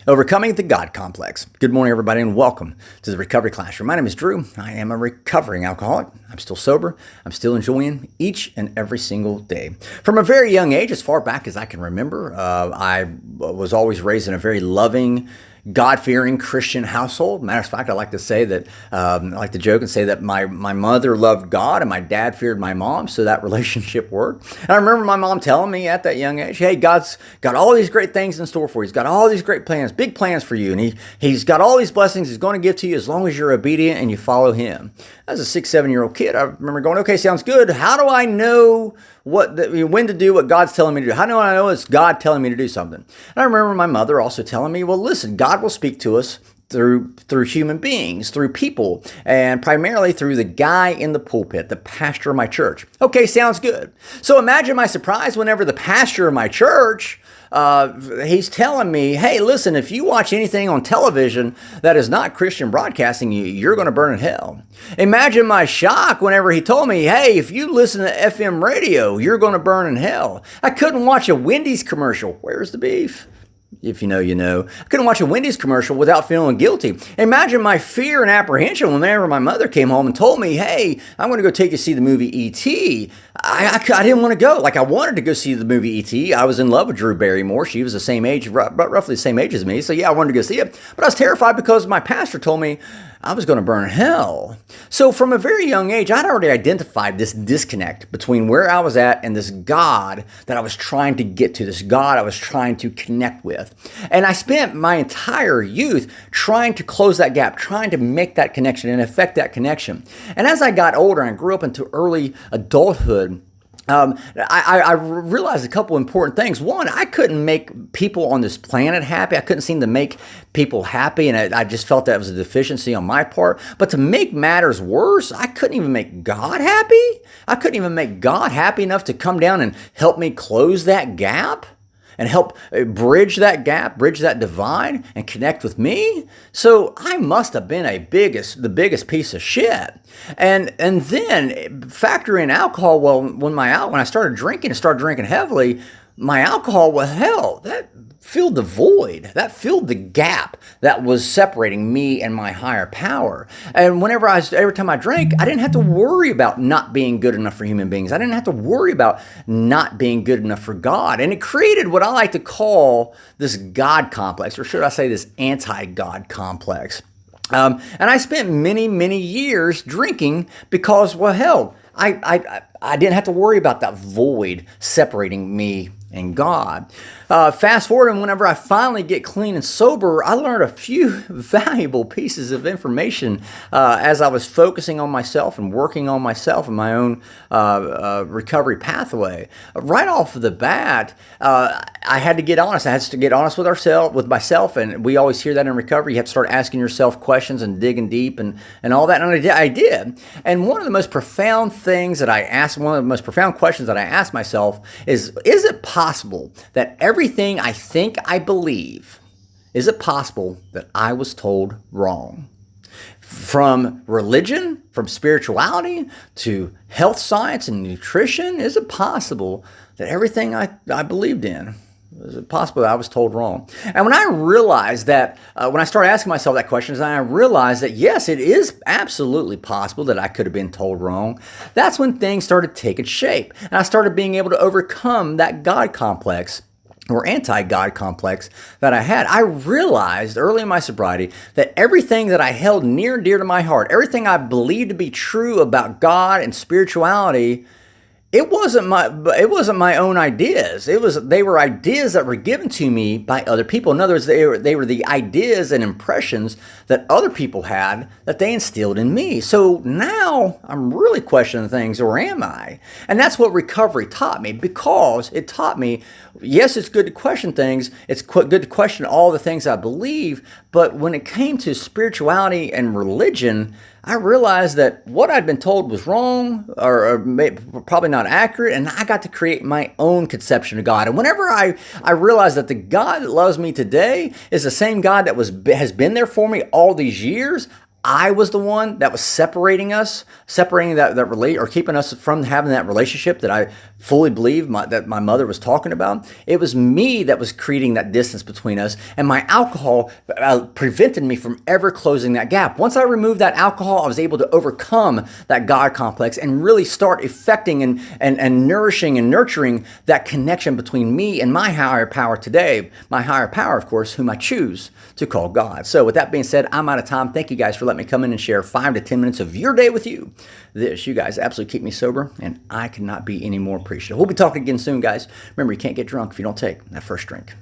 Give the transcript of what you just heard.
Overcoming the God Complex. Good morning, everybody, and welcome to the Recovery Classroom. My name is Drew. I am a recovering alcoholic. I'm still sober. I'm still enjoying each and every single day. From a very young age, as far back as I can remember, I was always raised in a very loving, God-fearing Christian household. Matter of fact, I like to say that, I like to joke and say that my mother loved God and my dad feared my mom, so that relationship worked. And I remember my mom telling me at that young age, hey, God's got all these great things in store for you. He's got all these great plans, big plans for you, and He's got all these blessings He's going to give to you as long as you're obedient and you follow Him. As a 6, 7-year-old kid, I remember going, okay, sounds good. How do I know when to do what God's telling me to do? How do I know it's God telling me to do something? And I remember my mother also telling me, well, listen, God will speak to us through human beings, through people, and primarily through the guy in the pulpit, the pastor of my church. Okay, sounds good. So imagine my surprise whenever the pastor of my church, he's telling me, hey, listen, if you watch anything on television that is not Christian broadcasting, you're going to burn in hell. Imagine my shock whenever he told me, hey, if you listen to FM radio, you're going to burn in hell. I couldn't watch a Wendy's commercial. Where's the beef? If you know, you know. I couldn't watch a Wendy's commercial without feeling guilty. Imagine my fear and apprehension whenever my mother came home and told me, hey, I'm going to go take you to see the movie E.T. I didn't want to go. Like, I wanted to go see the movie E.T. I was in love with Drew Barrymore. She was the same age, roughly the same age as me. So, yeah, I wanted to go see it. But I was terrified because my pastor told me I was going to burn in hell. So from a very young age, I'd already identified this disconnect between where I was at and this God that I was trying to get to, this God I was trying to connect with. And I spent my entire youth trying to close that gap, trying to make that connection and affect that connection. And as I got older and grew up into early adulthood, I realized a couple important things. One, I couldn't make people on this planet happy. I couldn't seem to make people happy, and I just felt that was a deficiency on my part. But to make matters worse, I couldn't even make God happy. I couldn't even make God happy enough to come down and help me close that gap and help bridge that gap, bridge that divide, and connect with me. So I must have been the biggest piece of shit. And then factor in alcohol. Well, when I started drinking heavily, my alcohol, well, hell, that filled the void. That filled the gap that was separating me and my higher power. And every time I drank, I didn't have to worry about not being good enough for human beings. I didn't have to worry about not being good enough for God. And it created what I like to call this God complex, or should I say this anti-God complex. And I spent many, many years drinking because, well, hell, I didn't have to worry about that void separating me and God. Fast forward, and whenever I finally get clean and sober, I learned a few valuable pieces of information as I was focusing on myself and working on myself and my own recovery pathway. Right off the bat, I had to get honest. I had to get honest with myself, and we always hear that in recovery. You have to start asking yourself questions and digging deep and all that, and I did. And one of the most profound things that I asked, one of the most profound questions that I asked myself is it possible that everything I think I believe, is it possible that I was told wrong? From religion, from spirituality, to health science and nutrition, is it possible that everything I believed in, is it possible that I was told wrong? And when I realized that, when I started asking myself that question, and I realized that yes, it is absolutely possible that I could have been told wrong, that's when things started taking shape. And I started being able to overcome that God complex, or anti-God complex that I had. I realized early in my sobriety that everything that I held near and dear to my heart, everything I believed to be true about God and spirituality, it wasn't my own ideas. They were ideas that were given to me by other people. In other words, they were the ideas and impressions that other people had that they instilled in me. So now I'm really questioning things, or am I? And that's what recovery taught me, because it taught me, yes, it's good to question things. It's good to question all the things I believe. But when it came to spirituality and religion, I realized that what I'd been told was wrong, or probably not accurate, and I got to create my own conception of God. And whenever I realized that the God that loves me today is the same God that has been there for me all these years, I was the one that was separating that relate, or keeping us from having that relationship that I fully believe that my mother was talking about. It was me that was creating that distance between us, and my alcohol prevented me from ever closing that gap. Once I removed that alcohol, I was able to overcome that God complex and really start affecting and nourishing and nurturing that connection between me and my higher power today. My higher power, of course, whom I choose to call God. So with that being said, I'm out of time. Thank you guys for letting me come in and share 5 to 10 minutes of your day with you. You guys absolutely keep me sober, and I cannot be any more appreciative. We'll be talking again soon, guys. Remember, you can't get drunk if you don't take that first drink.